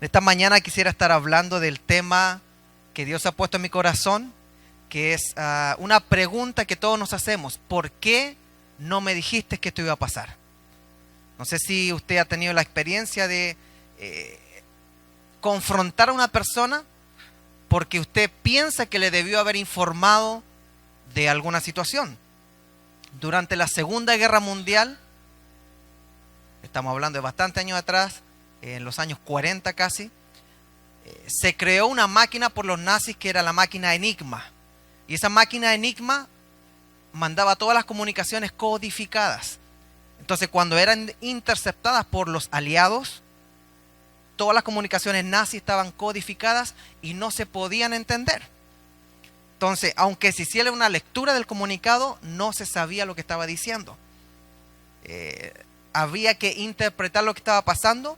Esta mañana quisiera estar hablando del tema que Dios ha puesto en mi corazón, que es una pregunta que todos nos hacemos. ¿Por qué no me dijiste que esto iba a pasar? No sé si usted ha tenido la experiencia de confrontar a una persona porque usted piensa que le debió haber informado de alguna situación. Durante la Segunda Guerra Mundial, estamos hablando de bastantes años atrás, en los años 40 casi, se creó una máquina por los nazis que era la máquina Enigma. Y esa máquina Enigma mandaba todas las comunicaciones codificadas. Entonces, cuando eran interceptadas por los aliados, todas las comunicaciones nazis estaban codificadas y no se podían entender. Entonces, aunque se hiciera una lectura del comunicado, no se sabía lo que estaba diciendo. Había que interpretar lo que estaba pasando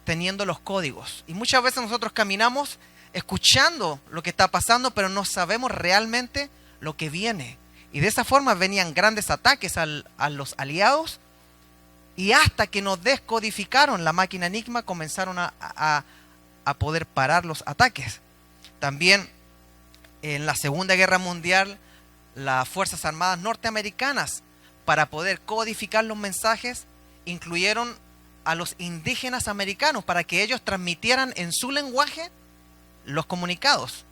teniendo los códigos. Y muchas veces nosotros caminamos escuchando lo que está pasando, pero no sabemos realmente lo que viene. Y de esa forma venían grandes ataques a los aliados, y hasta que nos descodificaron la máquina Enigma comenzaron a poder parar los ataques. También en la Segunda Guerra Mundial, las Fuerzas Armadas norteamericanas, para poder codificar los mensajes, incluyeron a los indígenas americanos para que ellos transmitieran en su lenguaje los comunicados.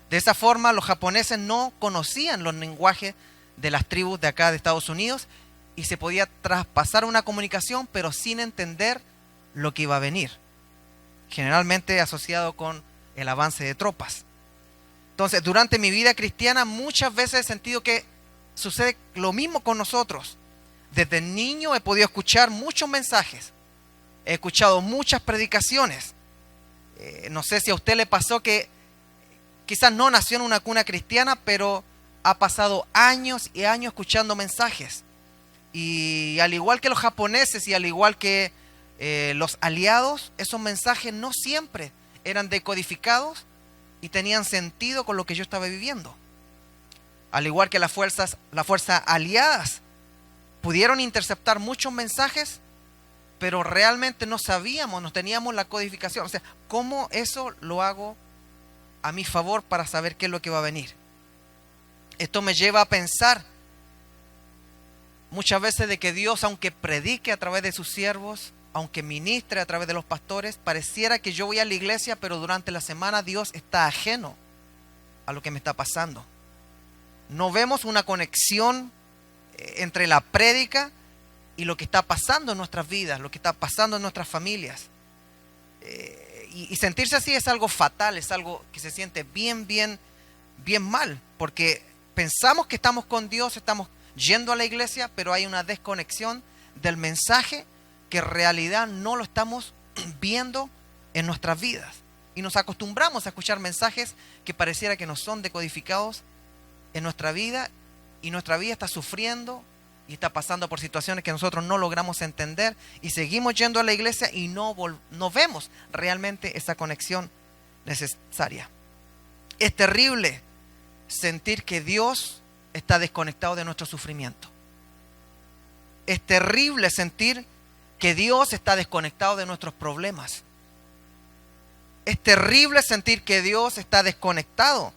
De esa forma, los japoneses no conocían los lenguajes de las tribus de acá de Estados Unidos y se podía traspasar una comunicación, pero sin entender lo que iba a venir, generalmente asociado con el avance de tropas. Entonces, durante mi vida cristiana, muchas veces he sentido que sucede lo mismo con nosotros. Desde niño he podido escuchar muchos mensajes, he escuchado muchas predicaciones. No sé si a usted le pasó que quizás no nació en una cuna cristiana, pero ha pasado años y años escuchando mensajes. Y al igual que los japoneses y al igual que los aliados, esos mensajes no siempre eran decodificados y tenían sentido con lo que yo estaba viviendo. Al igual que las fuerzas aliadas pudieron interceptar muchos mensajes, pero realmente no sabíamos, no teníamos la codificación. O sea, ¿cómo eso lo hago a mi favor para saber qué es lo que va a venir? Esto me lleva a pensar muchas veces de que Dios, aunque predique a través de sus siervos, aunque ministre a través de los pastores, pareciera que yo voy a la iglesia, pero durante la semana Dios está ajeno a lo que me está pasando. No vemos una conexión entre la prédica y lo que está pasando en nuestras vidas, lo que está pasando en nuestras familias. Y sentirse así es algo fatal, es algo que se siente bien mal, porque pensamos que estamos con Dios, estamos yendo a la iglesia, pero hay una desconexión del mensaje que en realidad no lo estamos viendo en nuestras vidas. Y nos acostumbramos a escuchar mensajes que pareciera que no son decodificados en nuestra vida, y nuestra vida está sufriendo y está pasando por situaciones que nosotros no logramos entender, y seguimos yendo a la iglesia y no vemos realmente esa conexión necesaria. Es terrible sentir que Dios está desconectado de nuestro sufrimiento. Es terrible sentir que Dios está desconectado de nuestros problemas. Es terrible sentir que Dios está desconectado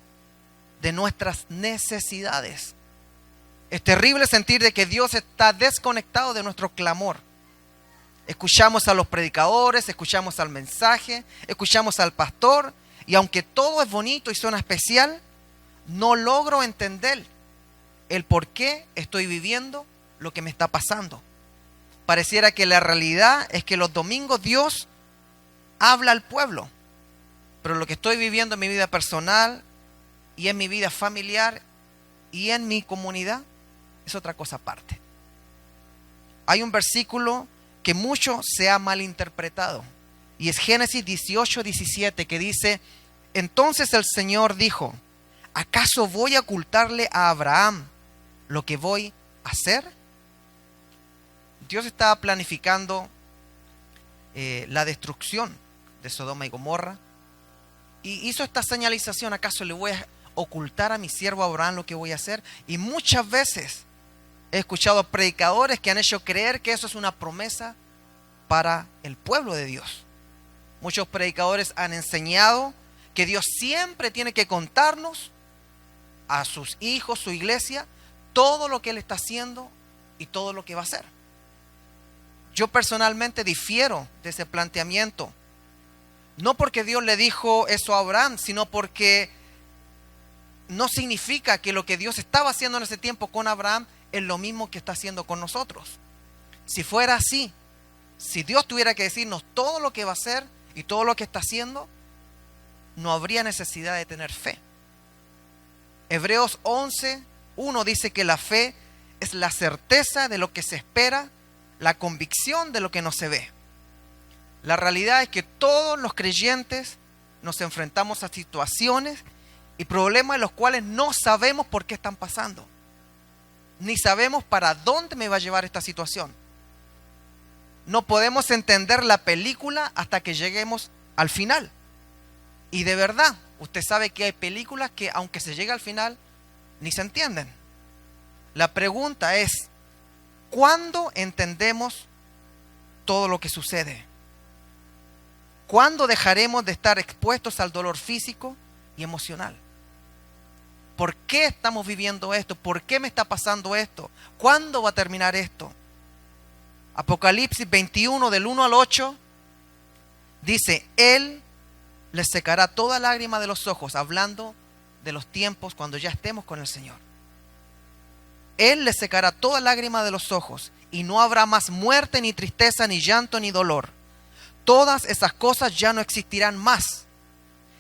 de nuestras necesidades. Es terrible sentir de que Dios está desconectado de nuestro clamor. Escuchamos a los predicadores, escuchamos al mensaje, escuchamos al pastor, y aunque todo es bonito y suena especial, no logro entender el por qué estoy viviendo lo que me está pasando. Pareciera que la realidad es que los domingos Dios habla al pueblo, pero lo que estoy viviendo en mi vida personal y en mi vida familiar y en mi comunidad es otra cosa aparte. Hay un versículo que mucho se ha malinterpretado, y es Génesis 18:17, que dice: entonces el Señor dijo, ¿acaso voy a ocultarle a Abraham lo que voy a hacer? Dios estaba planificando la destrucción de Sodoma y Gomorra, y hizo esta señalización: ¿acaso le voy a ocultar a mi siervo Abraham lo que voy a hacer? Y muchas veces he escuchado predicadores que han hecho creer que eso es una promesa para el pueblo de Dios. Muchos predicadores han enseñado que Dios siempre tiene que contarnos a sus hijos, su iglesia, todo lo que Él está haciendo y todo lo que va a hacer. Yo personalmente difiero de ese planteamiento. No porque Dios le dijo eso a Abraham, sino porque no significa que lo que Dios estaba haciendo en ese tiempo con Abraham es lo mismo que está haciendo con nosotros. Si fuera así, si Dios tuviera que decirnos todo lo que va a hacer y todo lo que está haciendo, no habría necesidad de tener fe. Hebreos 11:1 dice que la fe es la certeza de lo que se espera, la convicción de lo que no se ve. La realidad es que todos los creyentes nos enfrentamos a situaciones y problemas en los cuales no sabemos por qué están pasando. Ni sabemos para dónde me va a llevar esta situación. No podemos entender la película hasta que lleguemos al final. Y de verdad, usted sabe que hay películas que aunque se llegue al final, ni se entienden. La pregunta es, ¿cuándo entendemos todo lo que sucede? ¿Cuándo dejaremos de estar expuestos al dolor físico y emocional? ¿Por qué estamos viviendo esto? ¿Por qué me está pasando esto? ¿Cuándo va a terminar esto? Apocalipsis 21 del 1 al 8 dice, Él les secará toda lágrima de los ojos, hablando de los tiempos cuando ya estemos con el Señor. Él les secará toda lágrima de los ojos y no habrá más muerte, ni tristeza, ni llanto, ni dolor. Todas esas cosas ya no existirán más.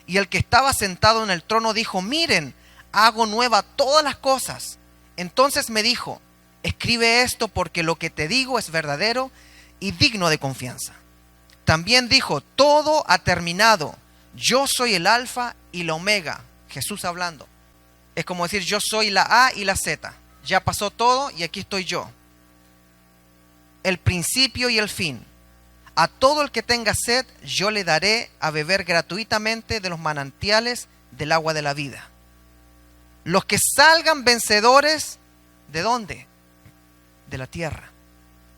Y el que estaba sentado en el trono dijo, miren, hago nueva todas las cosas. Entonces me dijo, escribe esto porque lo que te digo es verdadero y digno de confianza. También dijo, todo ha terminado. Yo soy el alfa y la omega. Jesús hablando. Es como decir, yo soy la A y la Z. Ya pasó todo y aquí estoy yo. El principio y el fin. A todo el que tenga sed, yo le daré a beber gratuitamente de los manantiales del agua de la vida. Los que salgan vencedores, ¿de dónde? De la tierra.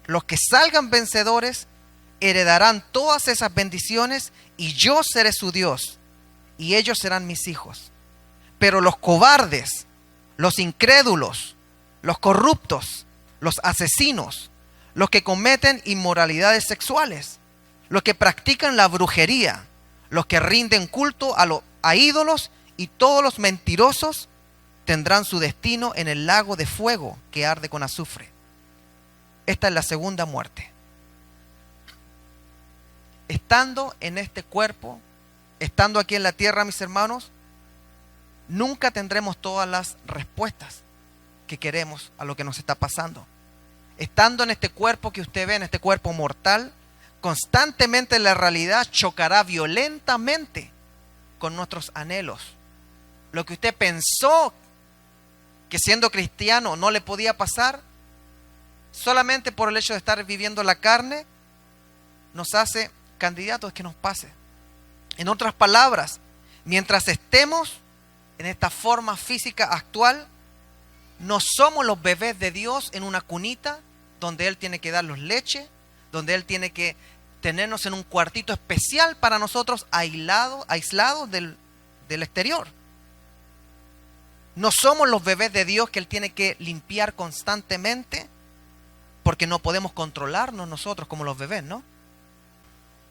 Los que salgan vencedores heredarán todas esas bendiciones y yo seré su Dios y ellos serán mis hijos. Pero los cobardes, los incrédulos, los corruptos, los asesinos, los que cometen inmoralidades sexuales, los que practican la brujería, los que rinden culto a ídolos y todos los mentirosos tendrán su destino en el lago de fuego que arde con azufre. Esta es la segunda muerte. Estando en este cuerpo, estando aquí en la tierra, mis hermanos, nunca tendremos todas las respuestas que queremos a lo que nos está pasando. Estando en este cuerpo que usted ve, en este cuerpo mortal, constantemente la realidad chocará violentamente con nuestros anhelos. Lo que usted pensó que siendo cristiano no le podía pasar, solamente por el hecho de estar viviendo la carne, nos hace candidatos que nos pase. En otras palabras, mientras estemos en esta forma física actual, no somos los bebés de Dios en una cunita donde Él tiene que darnos leche, donde Él tiene que tenernos en un cuartito especial para nosotros aislados del exterior. No somos los bebés de Dios que Él tiene que limpiar constantemente porque no podemos controlarnos nosotros como los bebés, ¿no?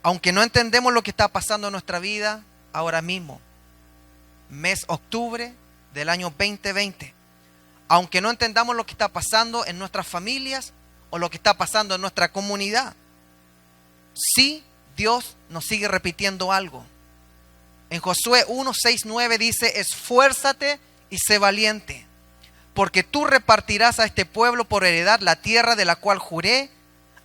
Aunque no entendemos lo que está pasando en nuestra vida ahora mismo, mes octubre del año 2020, aunque no entendamos lo que está pasando en nuestras familias o lo que está pasando en nuestra comunidad, sí, Dios nos sigue repitiendo algo. En Josué 1, 6, 9 dice, esfuérzate y sé valiente, porque tú repartirás a este pueblo por heredad la tierra de la cual juré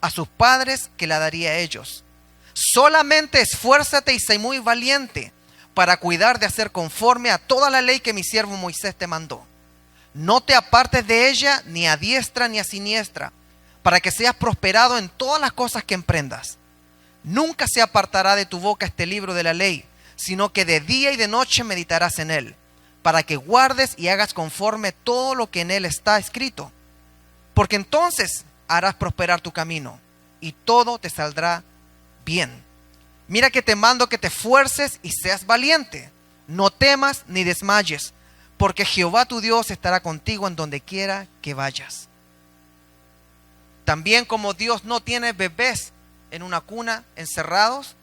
a sus padres que la daría a ellos. Solamente esfuérzate y sé muy valiente para cuidar de hacer conforme a toda la ley que mi siervo Moisés te mandó. No te apartes de ella ni a diestra ni a siniestra, para que seas prosperado en todas las cosas que emprendas. Nunca se apartará de tu boca este libro de la ley, sino que de día y de noche meditarás en él, para que guardes y hagas conforme todo lo que en él está escrito. Porque entonces harás prosperar tu camino y todo te saldrá bien. Mira que te mando que te esfuerces y seas valiente. No temas ni desmayes, porque Jehová tu Dios estará contigo en donde quiera que vayas. También como Dios no tiene bebés en una cuna encerrados,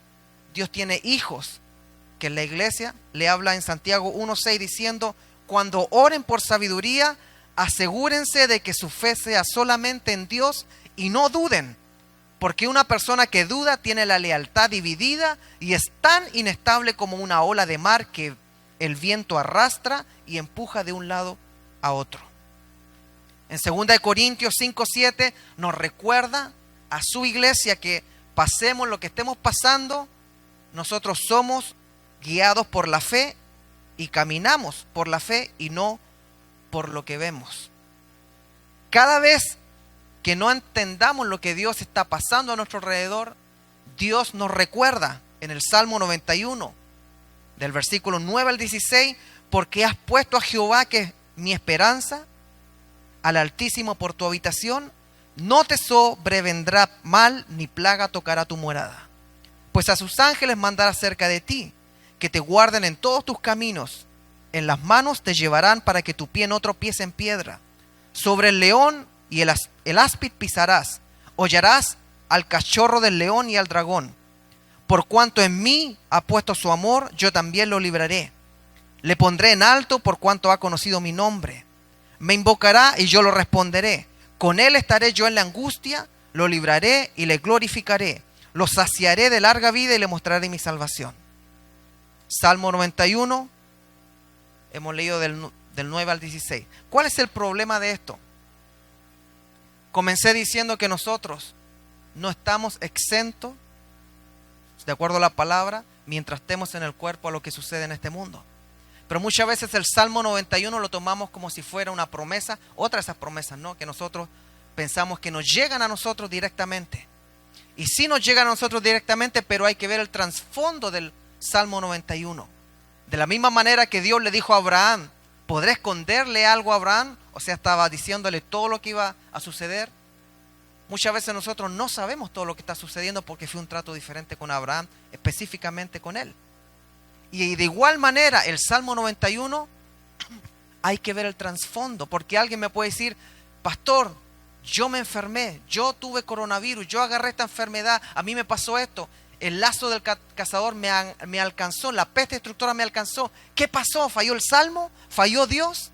Dios tiene hijos, que la iglesia le habla en Santiago 1:6 diciendo: cuando oren por sabiduría, asegúrense de que su fe sea solamente en Dios y no duden, porque una persona que duda tiene la lealtad dividida y es tan inestable como una ola de mar que el viento arrastra y empuja de un lado a otro. En 2 Corintios 5:7 nos recuerda a su iglesia que pasemos lo que estemos pasando, nosotros somos guiados por la fe y caminamos por la fe y no por lo que vemos. Cada vez que no entendamos lo que Dios está pasando a nuestro alrededor, Dios nos recuerda en el Salmo 91, del versículo 9 al 16, porque has puesto a Jehová, que es mi esperanza, al Altísimo por tu habitación, no te sobrevendrá mal ni plaga tocará tu morada. Pues a sus ángeles mandará cerca de ti, que te guarden en todos tus caminos. En las manos te llevarán para que tu pie no tropiece en piedra. Sobre el león y el áspid pisarás. Hollarás al cachorro del león y al dragón. Por cuanto en mí ha puesto su amor, yo también lo libraré. Le pondré en alto por cuanto ha conocido mi nombre. Me invocará y yo lo responderé. Con él estaré yo en la angustia, lo libraré y le glorificaré. Lo saciaré de larga vida y le mostraré mi salvación. Salmo 91, hemos leído del 9 al 16. ¿Cuál es el problema de esto? Comencé diciendo que nosotros no estamos exentos, de acuerdo a la palabra, mientras estemos en el cuerpo, a lo que sucede en este mundo. Pero muchas veces el Salmo 91 lo tomamos como si fuera una promesa, otra de esas promesas, ¿no?, que nosotros pensamos que nos llegan a nosotros directamente. Y sí nos llegan a nosotros directamente, pero hay que ver el trasfondo del Salmo 91. De la misma manera que Dios le dijo a Abraham, ¿podré esconderle algo a Abraham? O sea, estaba diciéndole todo lo que iba a suceder. Muchas veces nosotros no sabemos todo lo que está sucediendo porque fue un trato diferente con Abraham, específicamente con él. Y de igual manera, el Salmo 91, hay que ver el trasfondo, porque alguien me puede decir: pastor, yo me enfermé, yo tuve coronavirus, yo agarré esta enfermedad, a mí me pasó esto, el lazo del cazador me alcanzó, la peste destructora me alcanzó. ¿Qué pasó? ¿Falló el Salmo? ¿Falló Dios?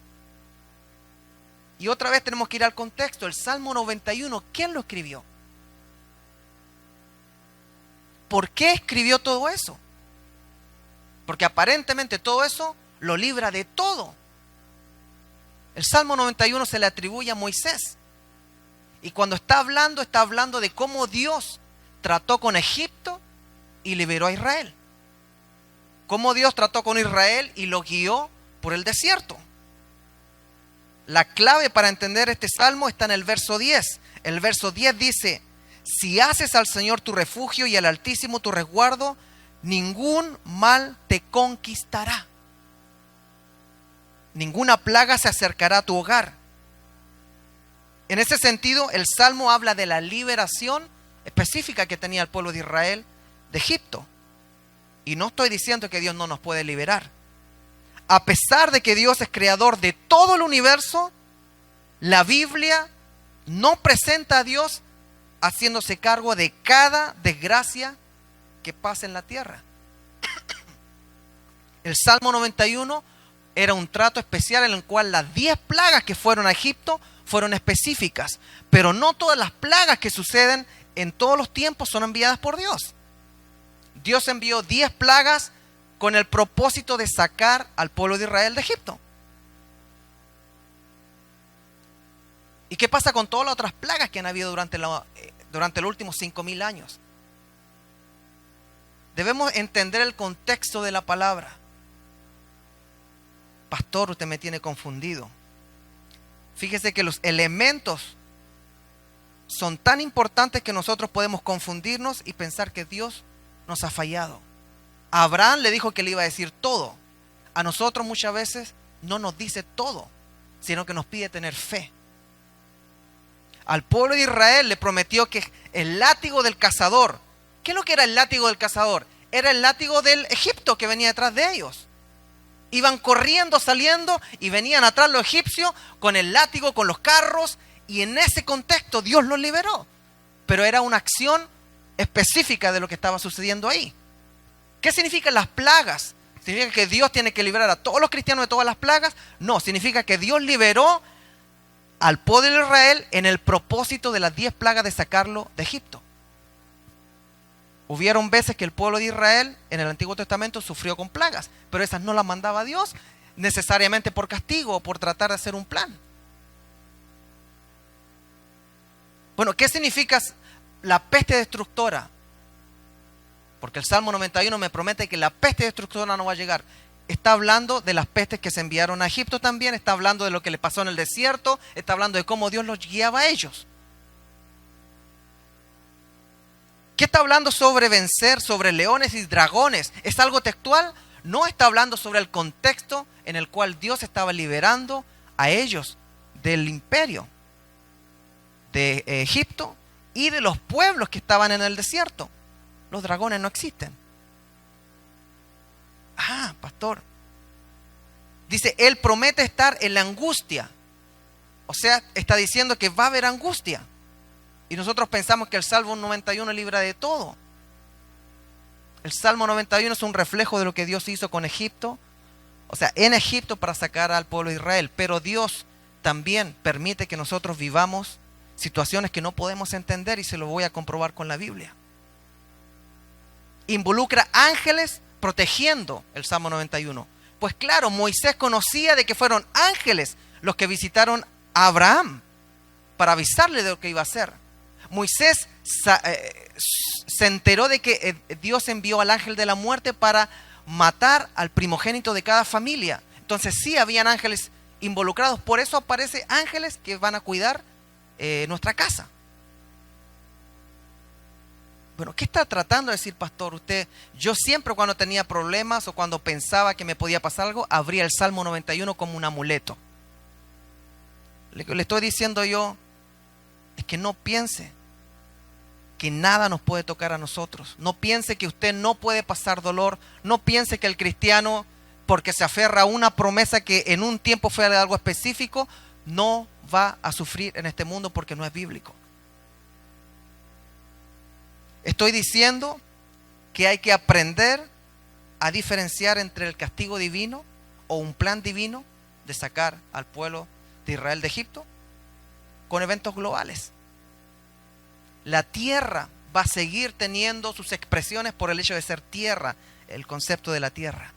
Y otra vez tenemos que ir al contexto. El Salmo 91, ¿quién lo escribió? ¿Por qué escribió todo eso? Porque aparentemente todo eso lo libra de todo. El Salmo 91 se le atribuye a Moisés. Y cuando está hablando de cómo Dios trató con Egipto y liberó a Israel. Cómo Dios trató con Israel y lo guió por el desierto. La clave para entender este salmo está en el verso 10. El verso 10 dice: si haces al Señor tu refugio y al Altísimo tu resguardo, ningún mal te conquistará. Ninguna plaga se acercará a tu hogar. En ese sentido, el Salmo habla de la liberación específica que tenía el pueblo de Israel de Egipto. Y no estoy diciendo que Dios no nos puede liberar. A pesar de que Dios es creador de todo el universo, la Biblia no presenta a Dios haciéndose cargo de cada desgracia que pasa en la tierra. El Salmo 91 era un trato especial en el cual las 10 plagas que fueron a Egipto fueron específicas, pero no todas las plagas que suceden en todos los tiempos son enviadas por Dios. Dios envió 10 plagas con el propósito de sacar al pueblo de Israel de Egipto. ¿Y qué pasa con todas las otras plagas que han habido durante los últimos 5,000 años? Debemos entender el contexto de la palabra. Pastor, usted me tiene confundido. Fíjese que los elementos son tan importantes que nosotros podemos confundirnos y pensar que Dios nos ha fallado. A Abraham le dijo que le iba a decir todo. A nosotros muchas veces no nos dice todo, sino que nos pide tener fe. Al pueblo de Israel le prometió que el látigo del cazador. ¿Qué es lo que era el látigo del cazador? era el látigo del Egipto que venía detrás de ellos. Iban corriendo, saliendo y venían atrás los egipcios con el látigo, con los carros, y en ese contexto Dios los liberó. Pero era una acción específica de lo que estaba sucediendo ahí. ¿Qué significan las plagas? ¿Significa que Dios tiene que liberar a todos los cristianos de todas las plagas? No, significa que Dios liberó al pueblo de Israel en el propósito de las 10 plagas de sacarlo de Egipto. Hubieron veces que el pueblo de Israel en el Antiguo Testamento sufrió con plagas, pero esas no las mandaba Dios necesariamente por castigo o por tratar de hacer un plan. Bueno, ¿qué significa la peste destructora? Porque el Salmo 91 me promete que la peste destructora no va a llegar. Está hablando de las pestes que se enviaron a Egipto también, está hablando de lo que le pasó en el desierto, está hablando de cómo Dios los guiaba a ellos. ¿Qué está hablando sobre vencer, sobre leones y dragones? ¿Es algo textual? No, está hablando sobre el contexto en el cual Dios estaba liberando a ellos del imperio de Egipto y de los pueblos que estaban en el desierto. Los dragones no existen. Ah, pastor. Dice, Él promete estar en la angustia. O sea, está diciendo que va a haber angustia. Y nosotros pensamos que el Salmo 91 libra de todo. El Salmo 91 es un reflejo de lo que Dios hizo con Egipto. O sea, en Egipto para sacar al pueblo de Israel. Pero Dios también permite que nosotros vivamos situaciones que no podemos entender, y se lo voy a comprobar con la Biblia. Involucra ángeles protegiendo el Salmo 91. Pues claro, Moisés conocía de que fueron ángeles los que visitaron a Abraham para avisarle de lo que iba a hacer. Moisés se enteró de que Dios envió al ángel de la muerte para matar al primogénito de cada familia. Entonces sí habían ángeles involucrados. Por eso aparecen ángeles que van a cuidar nuestra casa. Bueno, ¿qué está tratando de decir, pastor? Yo siempre cuando tenía problemas o cuando pensaba que me podía pasar algo, abría el Salmo 91 como un amuleto. Le estoy diciendo yo, es que no piense que nada nos puede tocar a nosotros. No piense que usted no puede pasar dolor. No piense que el cristiano, porque se aferra a una promesa que en un tiempo fue de algo específico, no va a sufrir en este mundo, porque no es bíblico. Estoy diciendo que hay que aprender a diferenciar entre el castigo divino o un plan divino de sacar al pueblo de Israel de Egipto con eventos globales. La tierra va a seguir teniendo sus expresiones por el hecho de ser tierra, el concepto de la tierra.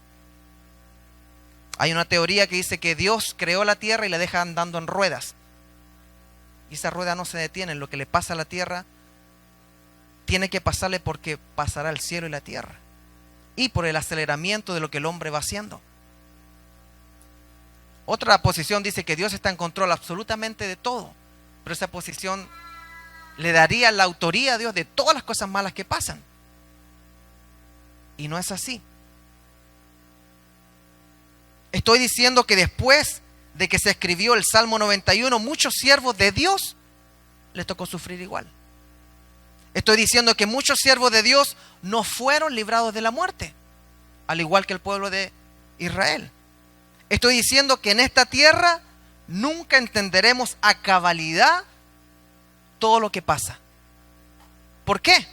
Hay una teoría que dice que Dios creó la tierra y la deja andando en ruedas. Y esa rueda no se detiene. Lo que le pasa a la tierra tiene que pasarle, porque pasará el cielo y la tierra. Y por el aceleramiento de lo que el hombre va haciendo. Otra posición dice que Dios está en control absolutamente de todo. Pero esa posición le daría la autoría a Dios de todas las cosas malas que pasan. Y no es así. Estoy diciendo que después de que se escribió el Salmo 91, muchos siervos de Dios les tocó sufrir igual. Estoy diciendo que muchos siervos de Dios no fueron librados de la muerte, al igual que el pueblo de Israel. Estoy diciendo que en esta tierra nunca entenderemos a cabalidad todo lo que pasa. ¿Por qué?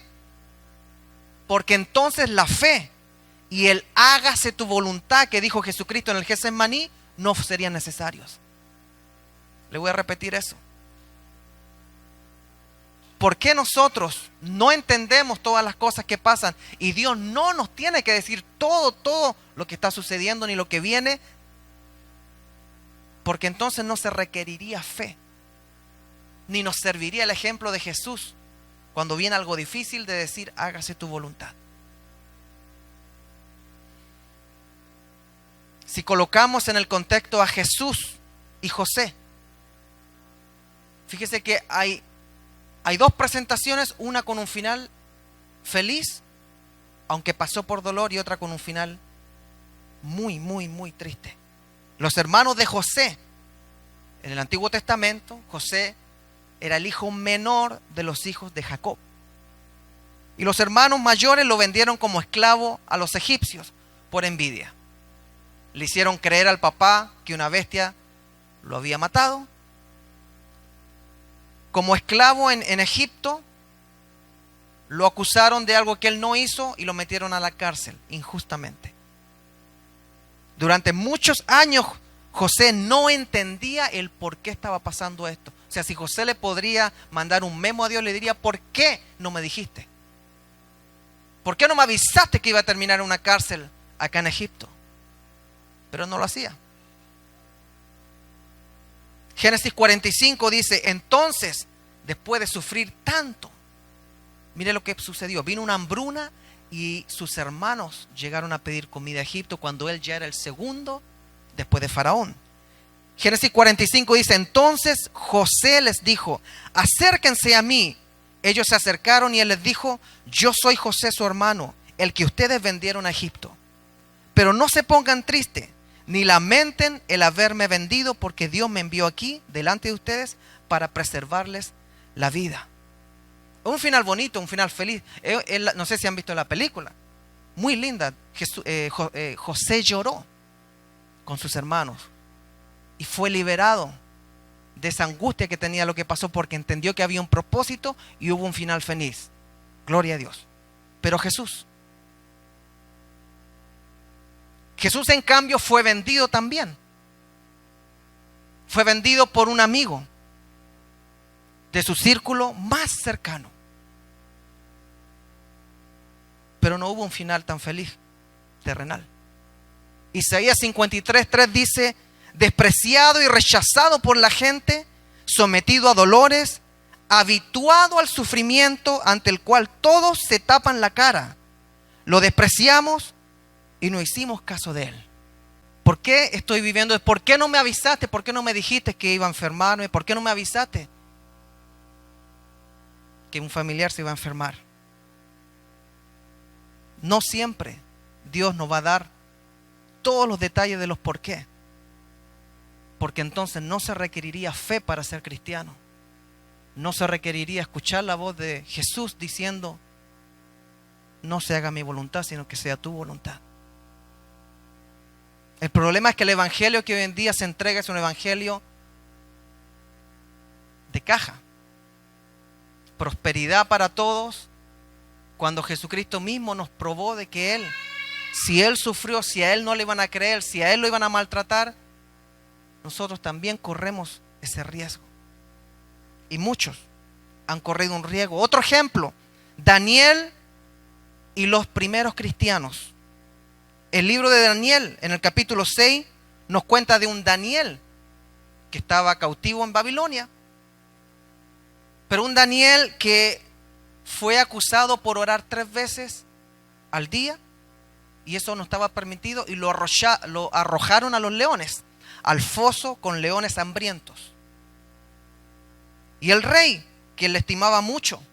Porque entonces la fe y el hágase tu voluntad que dijo Jesucristo en el Getsemaní no serían necesarios. Le voy a repetir eso. ¿Por qué nosotros no entendemos todas las cosas que pasan? Y Dios no nos tiene que decir todo lo que está sucediendo ni lo que viene, porque entonces no se requeriría fe, ni nos serviría el ejemplo de Jesús cuando viene algo difícil de decir, hágase tu voluntad. Si colocamos en el contexto a Jesús y José, fíjese que hay dos presentaciones, una con un final feliz, aunque pasó por dolor, y otra con un final muy, muy, muy triste. Los hermanos de José, en el Antiguo Testamento, José era el hijo menor de los hijos de Jacob. Y los hermanos mayores lo vendieron como esclavo a los egipcios por envidia. Le hicieron creer al papá que una bestia lo había matado. Como esclavo en Egipto, lo acusaron de algo que él no hizo y lo metieron a la cárcel injustamente. Durante muchos años José no entendía el por qué estaba pasando esto. O sea, si José le podría mandar un memo a Dios, le diría: ¿por qué no me dijiste? ¿Por qué no me avisaste que iba a terminar en una cárcel acá en Egipto? Pero no lo hacía. Génesis 45 dice: entonces, después de sufrir tanto, mire lo que sucedió. Vino una hambruna y sus hermanos llegaron a pedir comida a Egipto cuando él ya era el segundo después de Faraón. Génesis 45 dice: entonces José les dijo: acérquense a mí. Ellos se acercaron y él les dijo: yo soy José su hermano, el que ustedes vendieron a Egipto. Pero no se pongan tristes, ni lamenten el haberme vendido, porque Dios me envió aquí delante de ustedes para preservarles la vida. Un final bonito, un final feliz. No sé si han visto la película, muy linda. José lloró con sus hermanos y fue liberado de esa angustia que tenía lo que pasó, porque entendió que había un propósito y hubo un final feliz. Gloria a Dios. Pero Jesús en cambio fue vendido también. Fue vendido por un amigo de su círculo más cercano. Pero no hubo un final tan feliz, terrenal. Isaías 53:3 dice: despreciado y rechazado por la gente, sometido a dolores, habituado al sufrimiento, ante el cual todos se tapan la cara. Lo despreciamos y no hicimos caso de él. ¿Por qué estoy viviendo? ¿Por qué no me avisaste? ¿Por qué no me dijiste que iba a enfermarme? ¿Por qué no me avisaste que un familiar se iba a enfermar? No siempre Dios nos va a dar todos los detalles de los por qué, porque entonces no se requeriría fe para ser cristiano. No se requeriría escuchar la voz de Jesús diciendo: no se haga mi voluntad, sino que sea tu voluntad. El problema es que el evangelio que hoy en día se entrega es un evangelio de caja. Prosperidad para todos, cuando Jesucristo mismo nos probó de que Él, si Él sufrió, si a Él no le iban a creer, si a Él lo iban a maltratar, nosotros también corremos ese riesgo. Y muchos han corrido un riesgo. Otro ejemplo, Daniel y los primeros cristianos. El libro de Daniel, en el capítulo 6, nos cuenta de un Daniel que estaba cautivo en Babilonia. Pero un Daniel que fue acusado por orar 3 veces al día, y eso no estaba permitido, y lo arrojaron a los leones, al foso con leones hambrientos. Y el rey, que le estimaba mucho,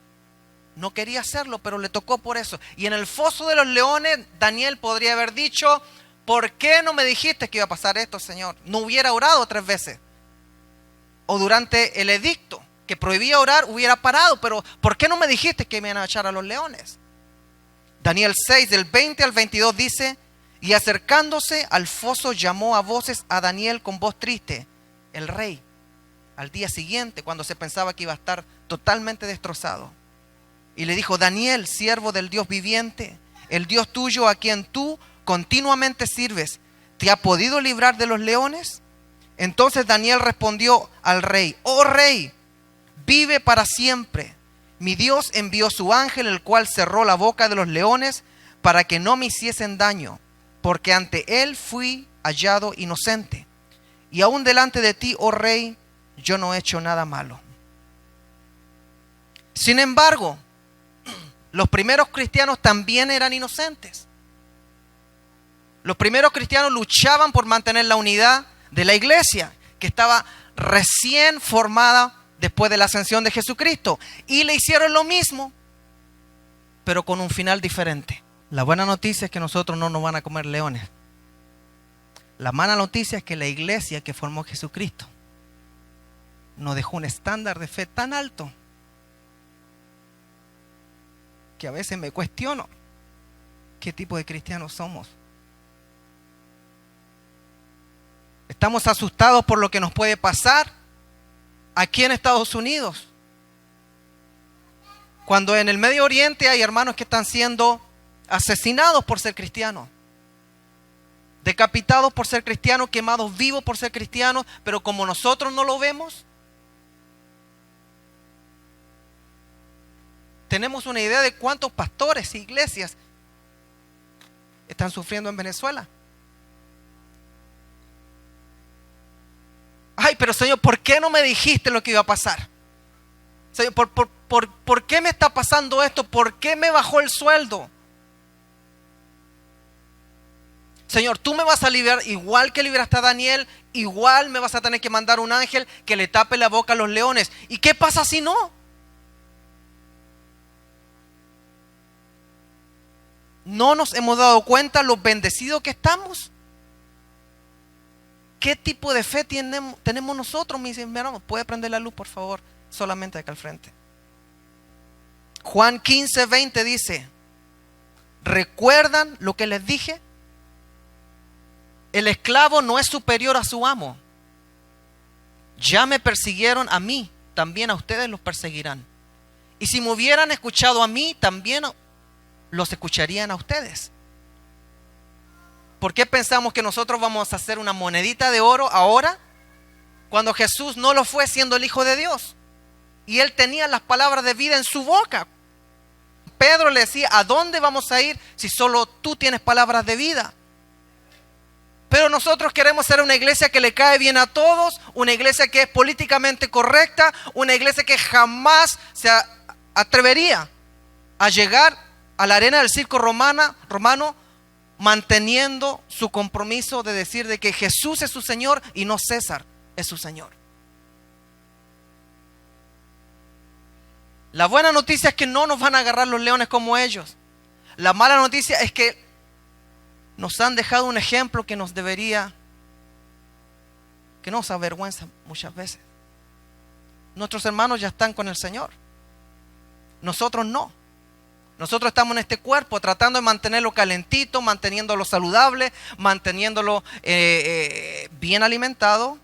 no quería hacerlo, pero le tocó por eso. Y en el foso de los leones, Daniel podría haber dicho: ¿por qué no me dijiste que iba a pasar esto, Señor? No hubiera orado 3 veces. O durante el edicto que prohibía orar, hubiera parado. Pero ¿por qué no me dijiste que me iban a echar a los leones? Daniel 6, del 20 al 22 dice: y acercándose al foso llamó a voces a Daniel con voz triste, el rey, al día siguiente, cuando se pensaba que iba a estar totalmente destrozado. Y le dijo: Daniel, siervo del Dios viviente, el Dios tuyo a quien tú continuamente sirves, ¿te ha podido librar de los leones? Entonces Daniel respondió al rey: oh rey, vive para siempre. Mi Dios envió su ángel, el cual cerró la boca de los leones para que no me hiciesen daño, porque ante él fui hallado inocente. Y aún delante de ti, oh rey, yo no he hecho nada malo. Sin embargo, los primeros cristianos también eran inocentes. Los primeros cristianos luchaban por mantener la unidad de la iglesia, que estaba recién formada después de la ascensión de Jesucristo. Y le hicieron lo mismo, pero con un final diferente. La buena noticia es que nosotros no nos van a comer leones. La mala noticia es que la iglesia que formó Jesucristo nos dejó un estándar de fe tan alto que a veces me cuestiono qué tipo de cristianos somos. Estamos asustados por lo que nos puede pasar aquí en Estados Unidos, cuando en el Medio Oriente hay hermanos que están siendo asesinados por ser cristianos, decapitados por ser cristianos, quemados vivos por ser cristianos, pero como nosotros no lo vemos, tenemos una idea de cuántos pastores e iglesias están sufriendo en Venezuela. Ay, pero Señor, ¿por qué no me dijiste lo que iba a pasar? Señor, ¿por qué me está pasando esto? ¿Por qué me bajó el sueldo? Señor, tú me vas a liberar igual que liberaste a Daniel, igual me vas a tener que mandar un ángel que le tape la boca a los leones. ¿Y qué pasa si no? ¿No nos hemos dado cuenta lo bendecidos que estamos? ¿Qué tipo de fe tenemos nosotros, mis hermanos? ¿Puede prender la luz, por favor? Solamente acá al frente. Juan 15:20 dice: ¿recuerdan lo que les dije? El esclavo no es superior a su amo. Ya me persiguieron a mí, también a ustedes los perseguirán. Y si me hubieran escuchado a mí, también los escucharían a ustedes. ¿Por qué pensamos que nosotros vamos a hacer una monedita de oro ahora, cuando Jesús no lo fue siendo el Hijo de Dios? Y Él tenía las palabras de vida en su boca. Pedro le decía: ¿a dónde vamos a ir si solo tú tienes palabras de vida? Pero nosotros queremos ser una iglesia que le cae bien a todos, una iglesia que es políticamente correcta, una iglesia que jamás se atrevería a llegar a la arena del circo romano manteniendo su compromiso de decir de que Jesús es su Señor y no César es su Señor. La buena noticia es que no nos van a agarrar los leones como ellos. La mala noticia es que nos han dejado un ejemplo que nos avergüenza muchas veces. Nuestros hermanos ya están con el Señor. Nosotros no. Nosotros estamos en este cuerpo tratando de mantenerlo calentito, manteniéndolo saludable, manteniéndolo bien alimentado.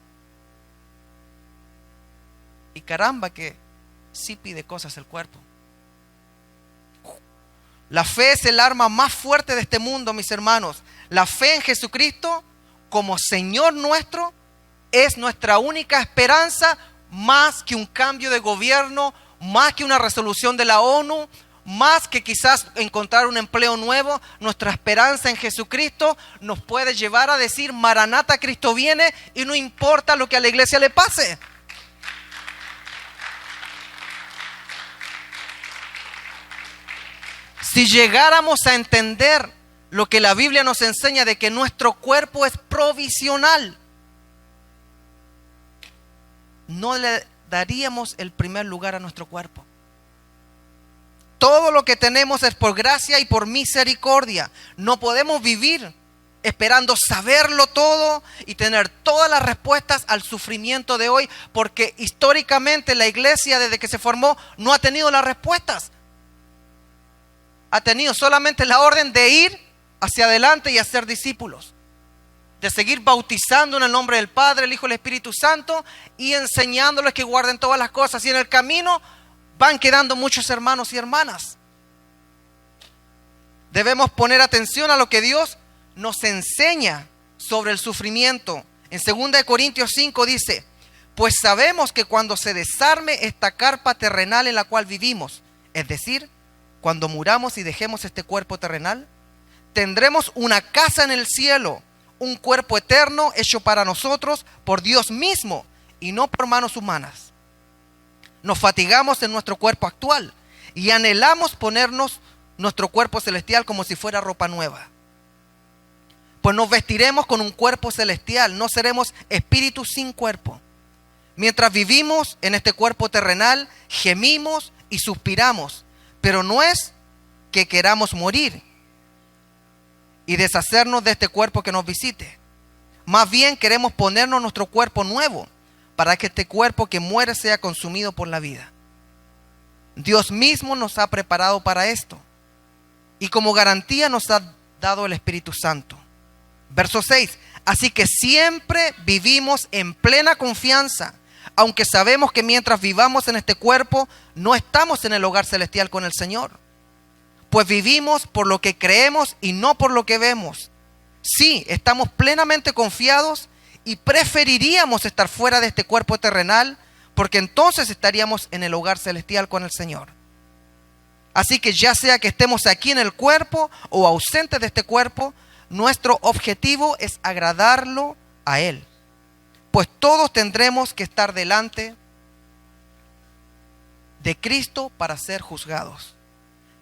Y caramba que sí pide cosas el cuerpo. La fe es el arma más fuerte de este mundo, mis hermanos. La fe en Jesucristo como Señor nuestro es nuestra única esperanza, más que un cambio de gobierno, más que una resolución de la ONU, más que quizás encontrar un empleo nuevo. Nuestra esperanza en Jesucristo nos puede llevar a decir: Maranata, Cristo viene, y no importa lo que a la iglesia le pase. Si llegáramos a entender lo que la Biblia nos enseña de que nuestro cuerpo es provisional, no le daríamos el primer lugar a nuestro cuerpo. Todo lo que tenemos es por gracia y por misericordia. No podemos vivir esperando saberlo todo y tener todas las respuestas al sufrimiento de hoy, porque históricamente la iglesia, desde que se formó, no ha tenido las respuestas. Ha tenido solamente la orden de ir hacia adelante y hacer discípulos, de seguir bautizando en el nombre del Padre, el Hijo y el Espíritu Santo, y enseñándoles que guarden todas las cosas. Y en el camino van quedando muchos hermanos y hermanas. Debemos poner atención a lo que Dios nos enseña sobre el sufrimiento. En 2 Corintios 5 dice: pues sabemos que cuando se desarme esta carpa terrenal en la cual vivimos, es decir, cuando muramos y dejemos este cuerpo terrenal, tendremos una casa en el cielo, un cuerpo eterno hecho para nosotros por Dios mismo y no por manos humanas. Nos fatigamos en nuestro cuerpo actual y anhelamos ponernos nuestro cuerpo celestial como si fuera ropa nueva. Pues nos vestiremos con un cuerpo celestial, no seremos espíritus sin cuerpo. Mientras vivimos en este cuerpo terrenal, gemimos y suspiramos, pero no es que queramos morir y deshacernos de este cuerpo que nos visite. Más bien queremos ponernos nuestro cuerpo nuevo, para que este cuerpo que muere sea consumido por la vida. Dios mismo nos ha preparado para esto. y como garantía nos ha dado el Espíritu Santo. Verso 6. Así que siempre vivimos en plena confianza, aunque sabemos que mientras vivamos en este cuerpo, no estamos en el hogar celestial con el Señor. Pues vivimos por lo que creemos y no por lo que vemos. Sí, estamos plenamente confiados y preferiríamos estar fuera de este cuerpo terrenal, porque entonces estaríamos en el hogar celestial con el Señor. Así que ya sea que estemos aquí en el cuerpo o ausentes de este cuerpo, nuestro objetivo es agradarlo a Él. Pues todos tendremos que estar delante de Cristo para ser juzgados.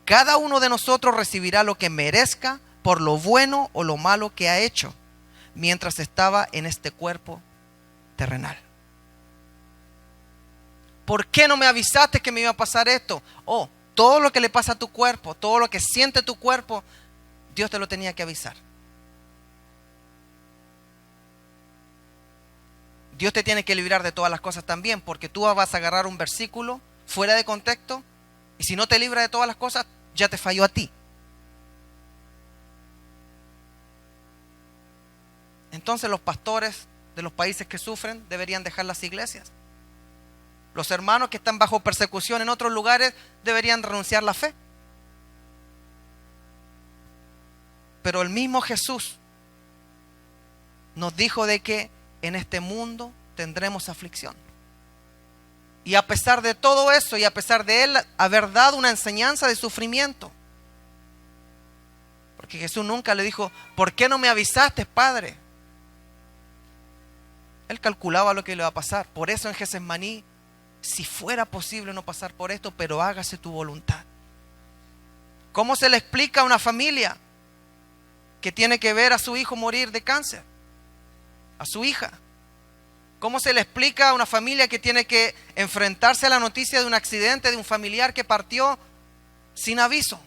Cada uno de nosotros recibirá lo que merezca por lo bueno o lo malo que ha hecho mientras estaba en este cuerpo terrenal. ¿Por qué no me avisaste que me iba a pasar esto? Oh, todo lo que le pasa a tu cuerpo, todo lo que siente tu cuerpo, Dios te lo tenía que avisar. Dios te tiene que librar de todas las cosas también, porque tú vas a agarrar un versículo fuera de contexto y si no te libra de todas las cosas, ya te falló a ti. Entonces los pastores de los países que sufren deberían dejar las iglesias. Los hermanos que están bajo persecución en otros lugares deberían renunciar a la fe. Pero el mismo Jesús nos dijo de que en este mundo tendremos aflicción. Y a pesar de todo eso y a pesar de Él haber dado una enseñanza de sufrimiento, porque Jesús nunca le dijo, ¿por qué no me avisaste, Padre? Él calculaba lo que le iba a pasar. Por eso en Getsemaní, si fuera posible no pasar por esto, pero hágase tu voluntad. ¿Cómo se le explica a una familia que tiene que ver a su hijo morir de cáncer? A su hija. ¿Cómo se le explica a una familia que tiene que enfrentarse a la noticia de un accidente de un familiar que partió sin aviso?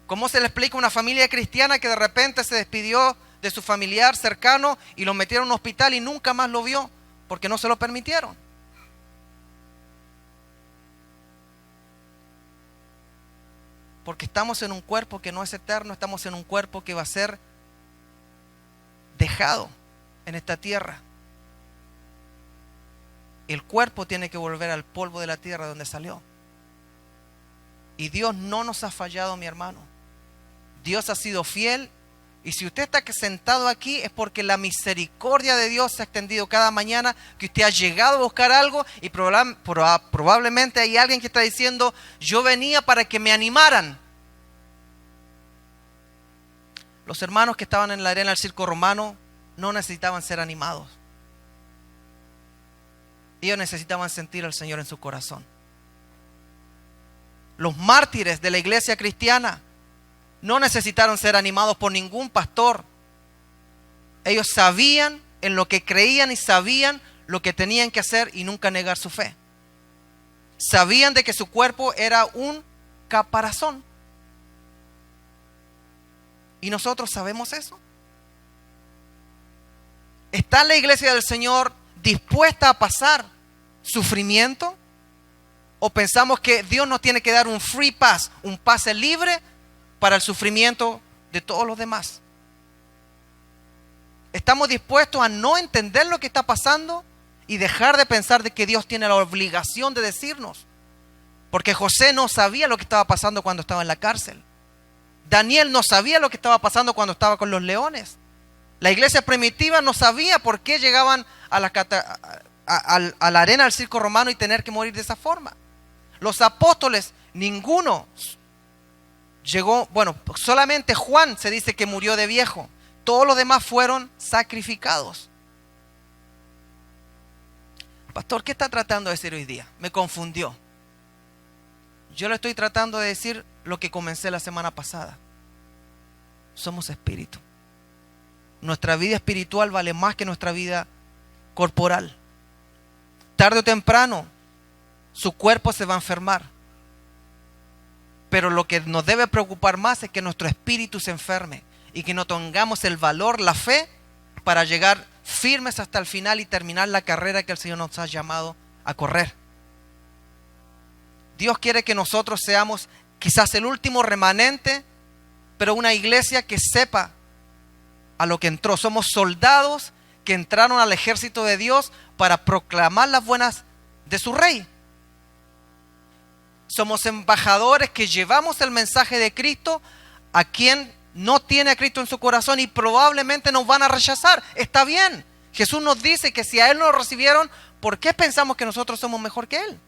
¿Cómo se le explica a una familia cristiana que de repente se despidió de su familiar cercano y lo metieron en un hospital y nunca más lo vio porque no se lo permitieron? Porque estamos en un cuerpo que no es eterno, estamos en un cuerpo que va a ser dejado en esta tierra. El cuerpo tiene que volver al polvo de la tierra donde salió. Y Dios no nos ha fallado, mi hermano. Dios ha sido fiel. Y si usted está sentado aquí es porque la misericordia de Dios se ha extendido cada mañana, que usted ha llegado a buscar algo y probablemente hay alguien que está diciendo, yo venía para que me animaran. Los hermanos que estaban en la arena del circo romano no necesitaban ser animados. Ellos necesitaban sentir al Señor en su corazón. Los mártires de la iglesia cristiana no necesitaron ser animados por ningún pastor. Ellos sabían en lo que creían y sabían lo que tenían que hacer y nunca negar su fe. Sabían de que su cuerpo era un caparazón. ¿Y nosotros sabemos eso? ¿Está la iglesia del Señor dispuesta a pasar sufrimiento? ¿O pensamos que Dios nos tiene que dar un free pass, un pase libre para el sufrimiento de todos los demás? ¿Estamos dispuestos a no entender lo que está pasando y dejar de pensar de que Dios tiene la obligación de decirnos? Porque José no sabía lo que estaba pasando cuando estaba en la cárcel. Daniel no sabía lo que estaba pasando cuando estaba con los leones. La iglesia primitiva no sabía por qué llegaban a la arena del circo romano y tener que morir de esa forma. Los apóstoles, ninguno llegó, bueno, solamente Juan se dice que murió de viejo. Todos los demás fueron sacrificados. Pastor, ¿qué está tratando de decir hoy día? Me confundió. Yo le estoy tratando de decir lo que comencé la semana pasada. Somos espíritu. Nuestra vida espiritual vale más que nuestra vida corporal. Tarde o temprano, su cuerpo se va a enfermar. Pero lo que nos debe preocupar más es que nuestro espíritu se enferme y que no tengamos el valor, la fe, para llegar firmes hasta el final y terminar la carrera que el Señor nos ha llamado a correr. Dios quiere que nosotros seamos quizás el último remanente, pero una iglesia que sepa a lo que entró. Somos soldados que entraron al ejército de Dios para proclamar las buenas de su rey. Somos embajadores que llevamos el mensaje de Cristo a quien no tiene a Cristo en su corazón y probablemente nos van a rechazar. Está bien. Jesús nos dice que si a Él no lo recibieron, ¿por qué pensamos que nosotros somos mejor que Él?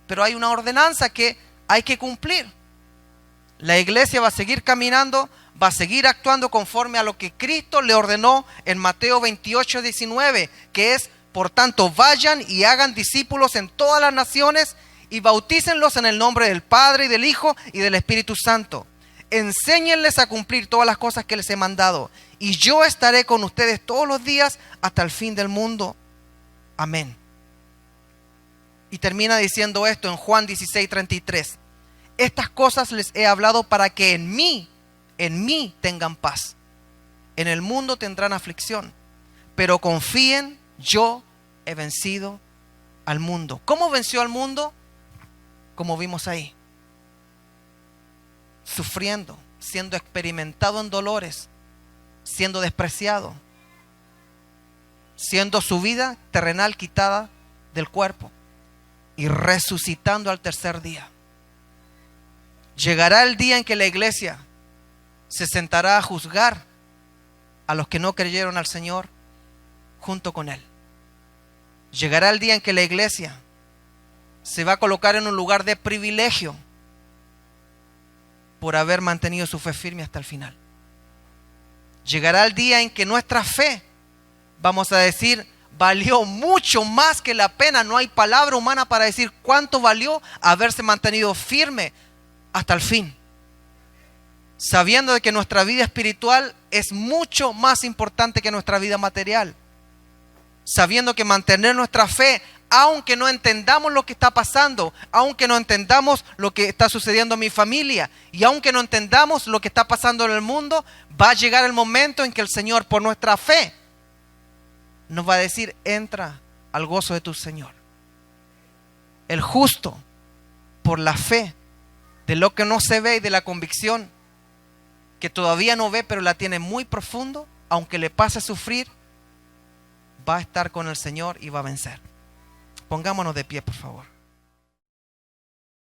Pero hay una ordenanza que hay que cumplir. La iglesia va a seguir caminando, va a seguir actuando conforme a lo que Cristo le ordenó en Mateo 28, 19, que es: por tanto, vayan y hagan discípulos en todas las naciones y bautícenlos en el nombre del Padre y del Hijo y del Espíritu Santo. Enséñenles a cumplir todas las cosas que les he mandado, y yo estaré con ustedes todos los días hasta el fin del mundo. Amén. Y termina diciendo esto en Juan 16, 33. Estas cosas les he hablado para que en mí tengan paz. En el mundo tendrán aflicción, pero confíen, yo he vencido al mundo. ¿Cómo venció al mundo? Como vimos ahí. Sufriendo, siendo experimentado en dolores, siendo despreciado, siendo su vida terrenal quitada del cuerpo y resucitando al tercer día. Llegará el día en que la iglesia se sentará a juzgar a los que no creyeron al Señor junto con Él. Llegará el día en que la iglesia se va a colocar en un lugar de privilegio por haber mantenido su fe firme hasta el final. Llegará el día en que nuestra fe, vamos a decir, valió mucho más que la pena. No hay palabra humana para decir cuánto valió haberse mantenido firme hasta el fin, sabiendo de que nuestra vida espiritual es mucho más importante que nuestra vida material, sabiendo que mantener nuestra fe, aunque no entendamos lo que está pasando, aunque no entendamos lo que está sucediendo en mi familia, y aunque no entendamos lo que está pasando en el mundo, va a llegar el momento en que el Señor, por nuestra fe, nos va a decir: entra al gozo de tu Señor. El justo, por la fe de lo que no se ve y de la convicción que todavía no ve, pero la tiene muy profundo, aunque le pase a sufrir, va a estar con el Señor y va a vencer. Pongámonos de pie, por favor.